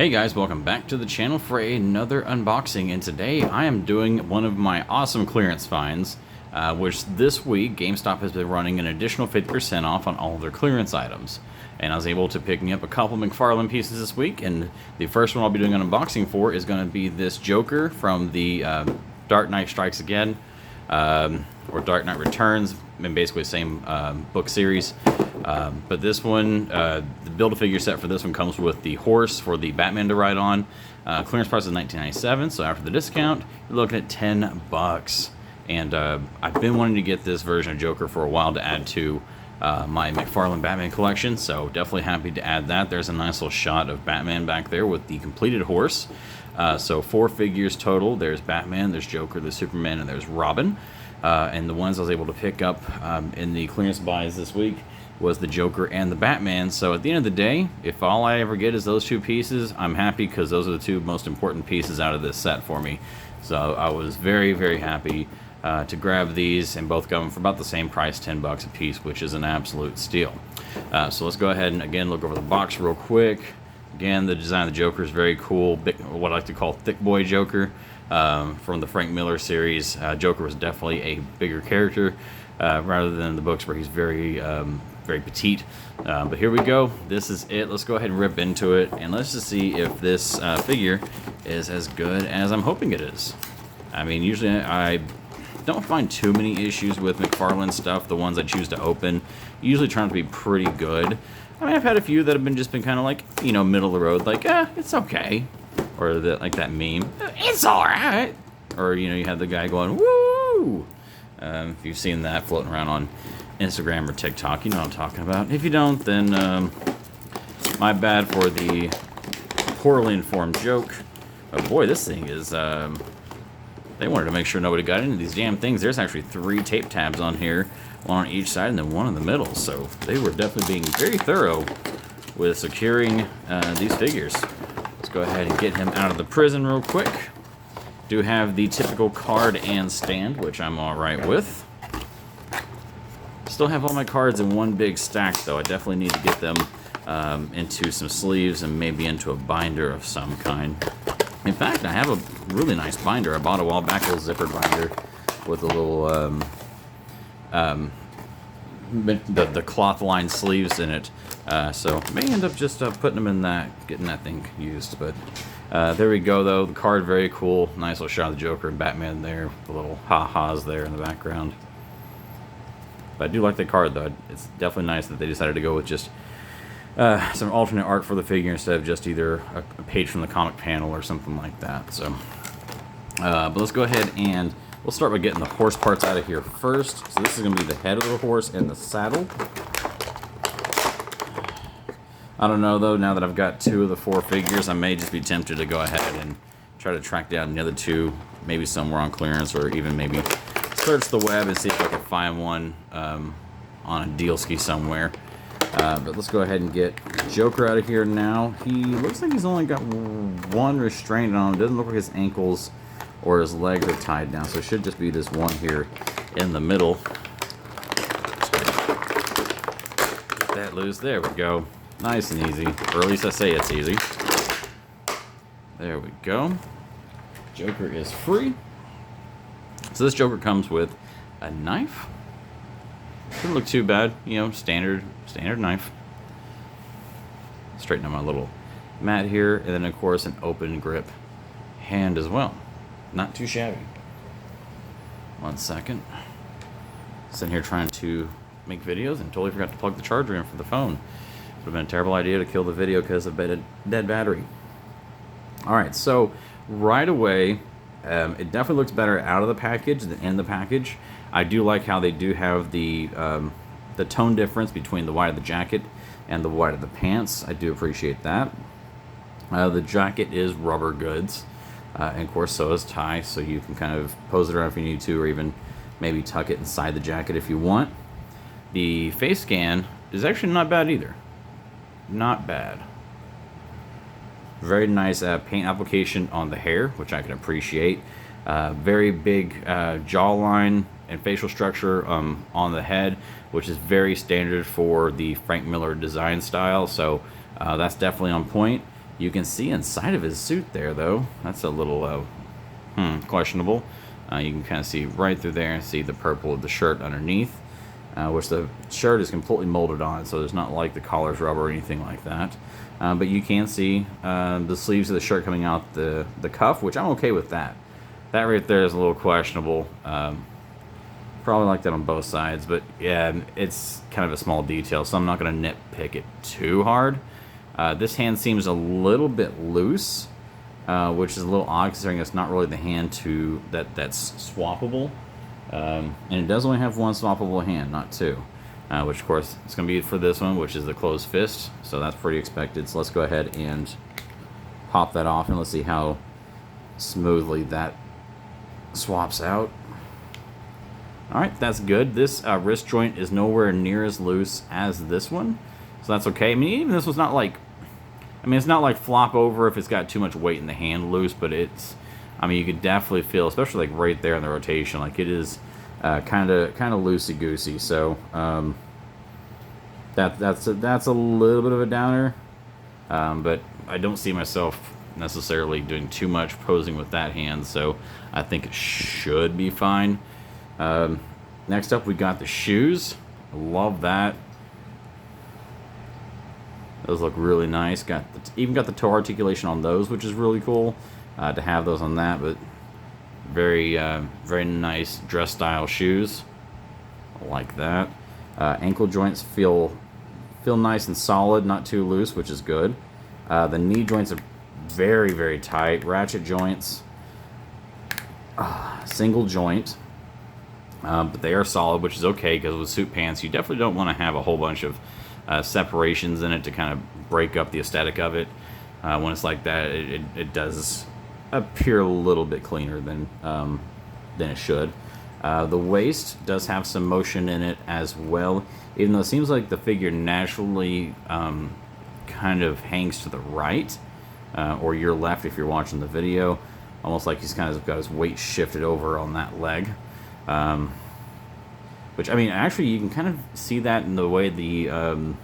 Hey guys, welcome back to the channel for another unboxing, and today I am doing one of my awesome clearance finds, which this week GameStop has been running an additional 50% off on all of their clearance items. And I was able to pick me up a couple McFarlane pieces this week, and the first one I'll be doing an unboxing for is going to be this Joker from the Dark Knight Strikes Again, or Dark Knight Returns, and basically the same book series. But this one, the Build-A-Figure set for this one comes with the horse for the Batman to ride on. Clearance price is $19.97, so after the discount, you're looking at $10. And I've been wanting to get this version of Joker for a while to add to my McFarlane Batman collection, so definitely happy to add that. There's a nice little shot of Batman back there with the completed horse. So 4 figures total. There's Batman, there's Joker, there's Superman, and there's Robin. And the ones I was able to pick up in the clearance buys this week was the Joker and the Batman. So at the end of the day, if all I ever get is those 2 pieces, I'm happy, because those are the 2 most important pieces out of this set for me. So I was very, very happy to grab these, and both got them for about the same price, $10 a piece, which is an absolute steal. So let's go ahead and again look over the box real quick. Again, the design of the Joker is very cool, big, what I like to call thick boy Joker. From the Frank Miller series, Joker was definitely a bigger character rather than the books where he's very petite. But here we go. This is it. Let's go ahead and rip into it, and let's just see if this figure is as good as I'm hoping it is. I mean, usually I don't find too many issues with McFarlane stuff. The ones I choose to open usually turn out to be pretty good. I mean, I've had a few that have just been kind of like, you know, middle of the road, like, it's okay. Or like that meme, it's alright. Or, you know, you have the guy going, woo! If you've seen that floating around on Instagram or TikTok, you know what I'm talking about. If you don't, then my bad for the poorly informed joke. But boy, this thing is, they wanted to make sure nobody got into these damn things. There's actually 3 tape tabs on here, one on each side and then one in the middle. So they were definitely being very thorough with securing these figures. Let's go ahead and get him out of the prison real quick. Do have the typical card and stand, which I'm alright with. Still have all my cards in one big stack, though. I definitely need to get them into some sleeves and maybe into a binder of some kind. In fact, I have a really nice binder. I bought a while back, a little zippered binder with a little the cloth lined sleeves in it. So may end up just putting them in that, getting that thing used. But there we go, though. The card, very cool. Nice little shot of the Joker and Batman there. The little ha-has there in the background. But I do like the card, though. It's definitely nice that they decided to go with just some alternate art for the figure instead of just either a page from the comic panel or something like that. So, but let's go ahead and we'll start by getting the horse parts out of here first. So this is going to be the head of the horse and the saddle. I don't know, though, now that I've got 2 of the 4 figures, I may just be tempted to go ahead and try to track down the other 2, maybe somewhere on clearance, or even maybe search the web and see if I can find one on a deal ski somewhere. But let's go ahead and get Joker out of here now. He looks like he's only got 1 restraint on him. It doesn't look like his ankles or his legs are tied down, so it should just be this one here in the middle. Get that loose. There we go. Nice and easy, or at least I say it's easy. There we go. Joker is free. So this Joker comes with a knife. Doesn't look too bad, you know, standard knife. Straighten out my little mat here, and then of course an open grip hand as well. Not too shabby. 1 second. Sitting here trying to make videos and totally forgot to plug the charger in for the phone. Would have been a terrible idea to kill the video because of a dead battery. Alright, so right away, it definitely looks better out of the package than in the package. I do like how they do have the tone difference between the white of the jacket and the white of the pants. I do appreciate that. The jacket is rubber goods, and of course so is tie, so you can kind of pose it around if you need to, or even maybe tuck it inside the jacket if you want. The face scan is actually not bad either. Not bad. Very nice paint application on the hair, which I can appreciate. Very big jawline and facial structure on the head, which is very standard for the Frank Miller design style. So that's definitely on point. You can see inside of his suit there, though. That's a little questionable. You can kind of see right through there and see the purple of the shirt underneath, which the shirt is completely molded on, so there's not like the collar's rubber or anything like that. But you can see the sleeves of the shirt coming out the cuff, which I'm okay with that. That right there is a little questionable. Probably like that on both sides, but yeah, it's kind of a small detail, so I'm not going to nitpick it too hard. This hand seems a little bit loose, which is a little odd considering it's not really the hand that's swappable. And it does only have one swappable hand, not two. Which of course it's going to be for this one, which is the closed fist, so that's pretty expected. So let's go ahead and pop that off and let's see how smoothly that swaps out. Alright, that's good. This wrist joint is nowhere near as loose as this one, so that's okay. I mean, even this was not like, it's not like flop over if it's got too much weight in the hand loose, but it's, you could definitely feel, especially like right there in the rotation, like it is kind of loosey-goosey. So that's a little bit of a downer, but I don't see myself necessarily doing too much posing with that hand, so I think it should be fine. Next up, we got the shoes. Love that. Those look really nice. Even got the toe articulation on those, which is really cool to have those on that. But very nice dress style shoes. I like that. Ankle joints feel nice and solid, not too loose, which is good. The knee joints are very tight. Ratchet joints. Single joint. But they are solid, which is okay, because with suit pants, you definitely don't want to have a whole bunch of separations in it to kind of break up the aesthetic of it. When it's like that, it does appear a little bit cleaner than it should. The waist does have some motion in it as well, even though it seems like the figure naturally kind of hangs to the right, or your left if you're watching the video, almost like he's kind of got his weight shifted over on that leg. Which, actually you can kind of see that in the way the, I don't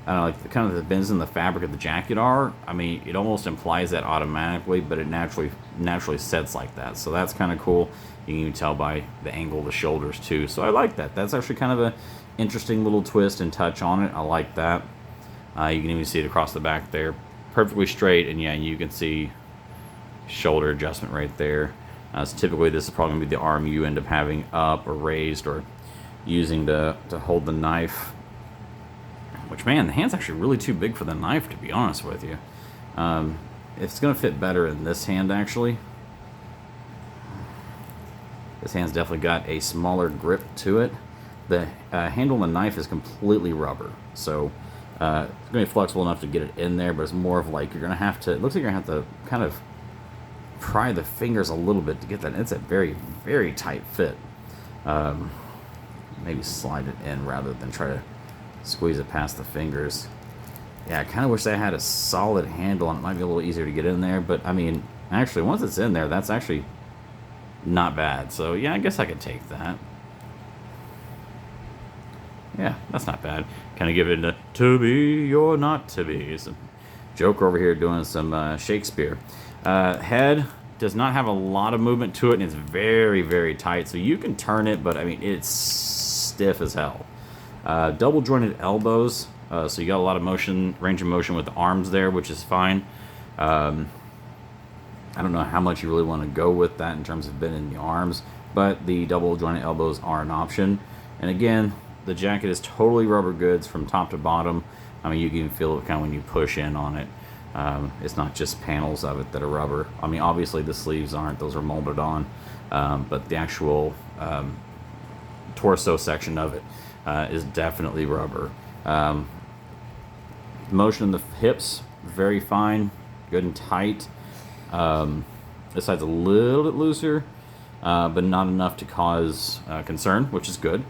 know, like kind of the bends in the fabric of the jacket are. It almost implies that automatically, but it naturally sets like that. So that's kind of cool. You can even tell by the angle of the shoulders too. So I like that. That's actually kind of a interesting little twist and touch on it. I like that. You can even see it across the back there. Perfectly straight, and yeah, you can see shoulder adjustment right there. So typically this is probably going to be the arm you end up having up or raised or using to hold the knife. Which, man, the hand's actually really too big for the knife, to be honest with you. It's going to fit better in this hand, actually. This hand's definitely got a smaller grip to it. The handle on the knife is completely rubber, so it's going to be flexible enough to get it in there, but it's more of like you're going to have to, it looks like you're going to have to kind of pry the fingers a little bit to get that. It's a very tight fit. Maybe slide it in rather than try to squeeze it past the fingers. Yeah, I kind of wish I had a solid handle on it. Might be a little easier to get in there, but actually once it's in there, that's actually not bad. So yeah, I guess I could take that. Yeah, that's not bad. Kind of give it a to be or not to be. Some Joker over here doing some Shakespeare. Head does not have a lot of movement to it, and it's very tight, so you can turn it, but it's stiff as hell. Double jointed elbows, so you got a lot of motion, range of motion with the arms there, which is fine. I don't know how much you really want to go with that in terms of bending the arms, but the double jointed elbows are an option. And again, the jacket is totally rubber goods from top to bottom. You can feel it kind of when you push in on it. It's not just panels of it that are rubber. Obviously the sleeves aren't; those are molded on. But the actual torso section of it is definitely rubber. Motion in the hips, very fine, good and tight. This side's a little bit looser, but not enough to cause concern, which is good.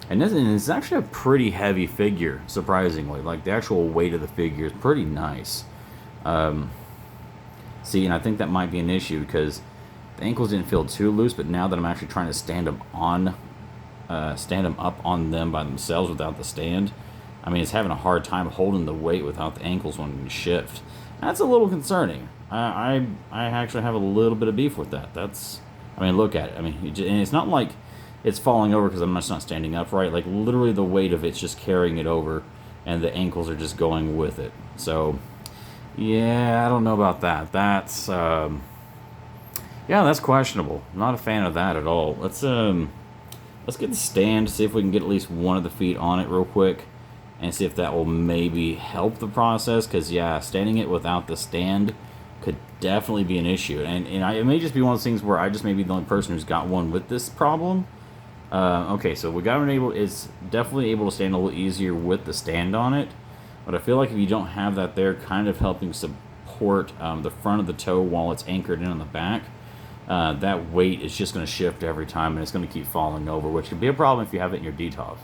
And it's actually a pretty heavy figure, surprisingly. Like, the actual weight of the figure is pretty nice. See, and I think that might be an issue because the ankles didn't feel too loose, but now that I'm actually trying to stand them up on them by themselves without the stand, it's having a hard time holding the weight without the ankles wanting to shift. That's a little concerning. I actually have a little bit of beef with that. I mean, look at it. I mean, and it's not like it's falling over because I'm just not standing upright. Like, literally the weight of it's just carrying it over, and the ankles are just going with it. So, yeah, I don't know about that. Yeah, that's questionable. Not a fan of that at all. Let's get the stand, see if we can get at least one of the feet on it real quick, and see if that will maybe help the process. Because, yeah, standing it without the stand could definitely be an issue. And it may just be one of those things where I just may be the only person who's got one with this problem. Okay, so we got it's definitely able to stand a little easier with the stand on it. But I feel like if you don't have that there, kind of helping support the front of the toe while it's anchored in on the back, that weight is just going to shift every time, and it's going to keep falling over, which can be a problem if you have it in your DTOV.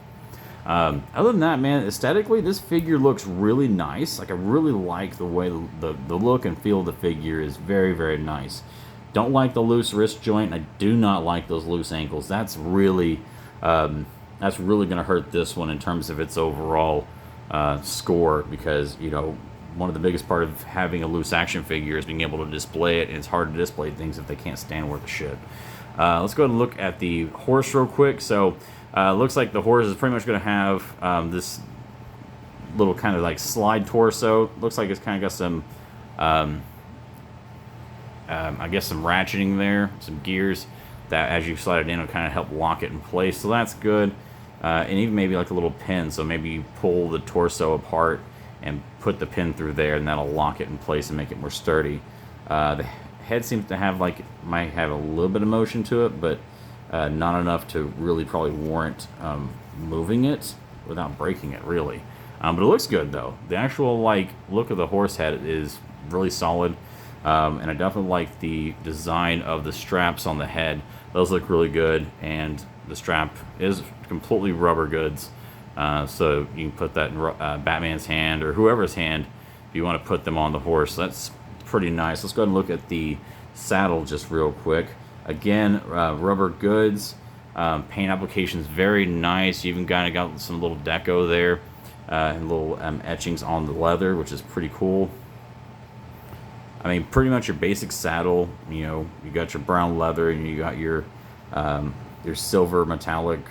Other than that, man, aesthetically, this figure looks really nice. Like, I really like the way the look and feel of the figure is very, very nice. Don't like the loose wrist joint, and I do not like those loose ankles. That's really going to hurt this one in terms of its overall score, because, you know, one of the biggest part of having a loose action figure is being able to display it, and it's hard to display things if they can't stand worth a shit. Let's go ahead and look at the horse real quick. So, looks like the horse is pretty much going to have this little kind of like slide torso. Looks like it's kind of got some, I guess, some ratcheting there, some gears that as you slide it in will kind of help lock it in place. So that's good. And even maybe like a little pin. So maybe you pull the torso apart and put the pin through there, and that'll lock it in place and make it more sturdy. The head seems to have might have a little bit of motion to it, but not enough to really probably warrant moving it without breaking it, really. But it looks good, though. The actual look of the horse head is really solid, and I definitely like the design of the straps on the head. Those look really good, and the strap is completely rubber goods, so you can put that in Batman's hand or whoever's hand if you want to put them on the horse. That's pretty nice. Let's go ahead and look at the saddle just real quick. Again, rubber goods, paint applications very nice. You even kind of got some little deco there, and little etchings on the leather, which is pretty cool. I mean, pretty much your basic saddle. You know, you got your brown leather, and you got your silver metallic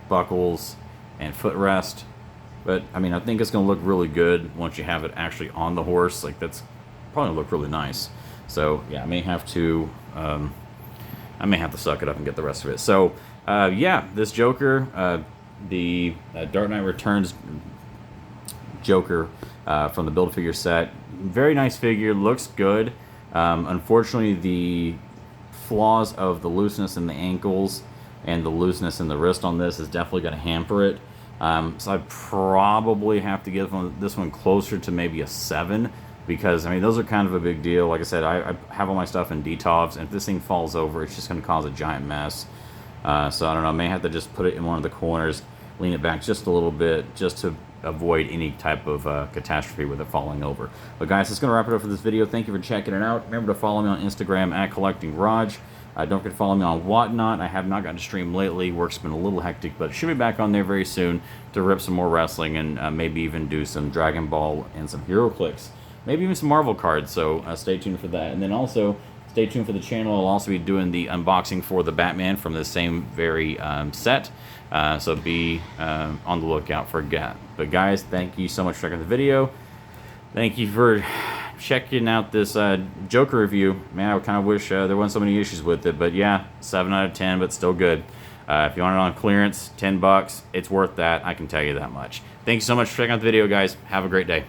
buckles and footrest. But I mean, I think it's going to look really good once you have it actually on the horse. Like, that's probably gonna look really nice. So yeah, I may have to suck it up and get the rest of it. So yeah, this Joker, the Dark Knight Returns Joker from the Build-A-Figure set, very nice figure, looks good. Unfortunately, the flaws of the looseness in the ankles and the looseness in the wrist on this is definitely going to hamper it. So I probably have to give this one closer to maybe a 7, because I mean, those are kind of a big deal. Like I said, I have all my stuff in DTOVs, and if this thing falls over, it's just going to cause a giant mess. So I don't know, I may have to just put it in one of the corners, lean it back just a little bit, just to avoid any type of catastrophe with it falling over. But guys, that's going to wrap it up for this video. Thank you for checking it out. Remember to follow me on Instagram at CollectingRaj. Don't forget to follow me on Whatnot. I have not gotten to stream lately. Work's been a little hectic, but should be back on there very soon to rip some more wrestling, and maybe even do some Dragon Ball and some Hero Clicks. Maybe even some Marvel cards, so stay tuned for that. And then also, stay tuned for the channel. I'll also be doing the unboxing for the Batman from the same very set. So be on the lookout for that. But guys, thank you so much for checking the video. Thank you for checking out this Joker review. Man, I kind of wish there wasn't so many issues with it. But yeah, 7 out of 10, but still good. If you want it on clearance, $10, it's worth that. I can tell you that much. Thank you so much for checking out the video, guys. Have a great day.